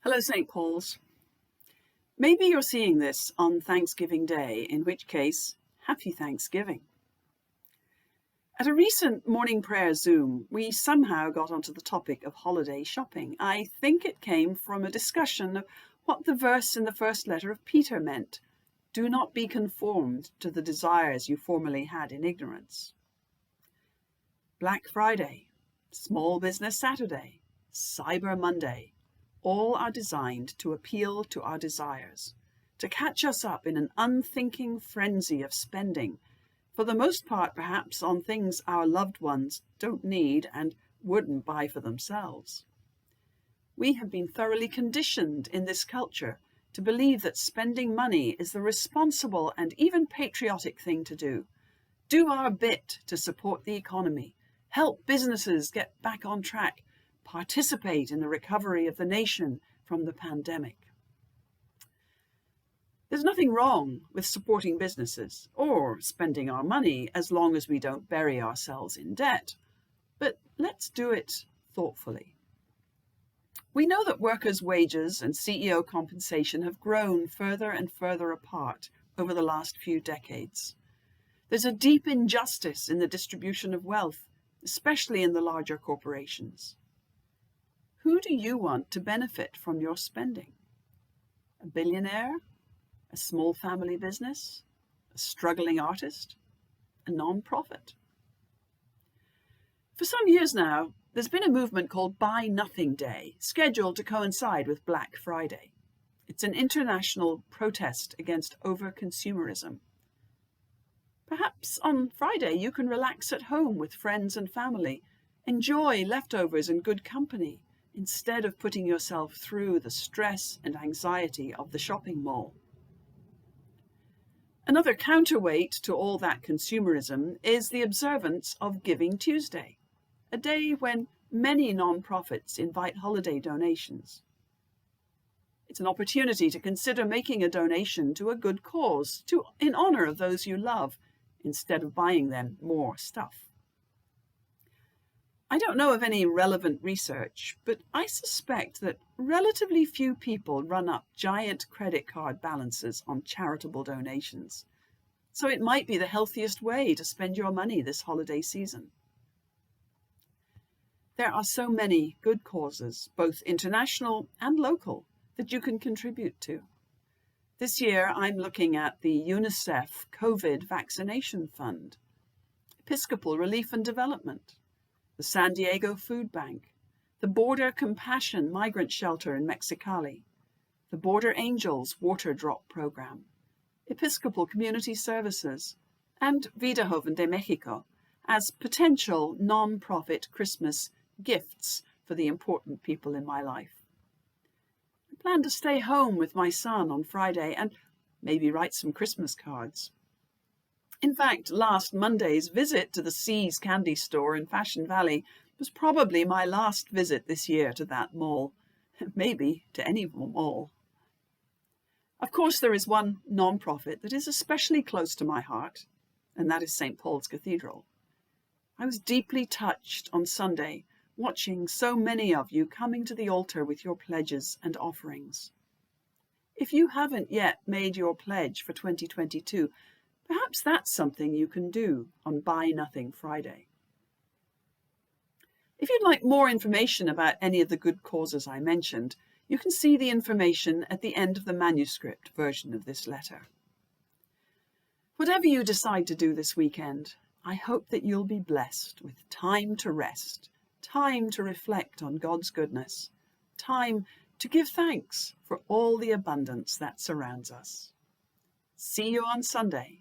Hello, St. Paul's. Maybe you're seeing this on Thanksgiving Day, in which case, happy Thanksgiving. At a recent morning prayer Zoom, we somehow got onto the topic of holiday shopping. I think it came from a discussion of what the verse in the first letter of Peter meant. Do not be conformed to the desires you formerly had in ignorance. Black Friday, Small Business Saturday, Cyber Monday, all are designed to appeal to our desires, to catch us up in an unthinking frenzy of spending, for the most part perhaps on things our loved ones don't need and wouldn't buy for themselves. We have been thoroughly conditioned in this culture to believe that spending money is the responsible and even patriotic thing to do. Do our bit to support the economy, help businesses get back on track, participate in the recovery of the nation from the pandemic. There's nothing wrong with supporting businesses or spending our money as long as we don't bury ourselves in debt, but let's do it thoughtfully. We know that workers' wages and CEO compensation have grown further and further apart over the last few decades. There's a deep injustice in the distribution of wealth, especially in the larger corporations. Who do you want to benefit from your spending? A billionaire? A small family business? A struggling artist? A non-profit? For some years now, there's been a movement called Buy Nothing Day, scheduled to coincide with Black Friday. It's an international protest against over-consumerism. Perhaps on Friday you can relax at home with friends and family, enjoy leftovers and good company, instead of putting yourself through the stress and anxiety of the shopping mall. Another counterweight to all that consumerism is the observance of Giving Tuesday, a day when many non-profits invite holiday donations. It's an opportunity to consider making a donation to a good cause, in honor of those you love, instead of buying them more stuff. I don't know of any relevant research, but I suspect that relatively few people run up giant credit card balances on charitable donations. So it might be the healthiest way to spend your money this holiday season. There are so many good causes, both international and local, that you can contribute to. This year, I'm looking at the UNICEF COVID Vaccination Fund, Episcopal Relief and Development, the San Diego Food Bank, the Border Compassion Migrant Shelter in Mexicali, the Border Angels Water Drop Program, Episcopal Community Services, and Vida de Mexico as potential non-profit Christmas gifts for the important people in my life. I plan to stay home with my son on Friday and maybe write some Christmas cards. In fact, last Monday's visit to the See's candy store in Fashion Valley was probably my last visit this year to that mall, maybe to any mall. Of course, there is one non-profit that is especially close to my heart, and that is St. Paul's Cathedral. I was deeply touched on Sunday watching so many of you coming to the altar with your pledges and offerings. If you haven't yet made your pledge for 2022, perhaps that's something you can do on Buy Nothing Friday. If you'd like more information about any of the good causes I mentioned, you can see the information at the end of the manuscript version of this letter. Whatever you decide to do this weekend, I hope that you'll be blessed with time to rest, time to reflect on God's goodness, time to give thanks for all the abundance that surrounds us. See you on Sunday.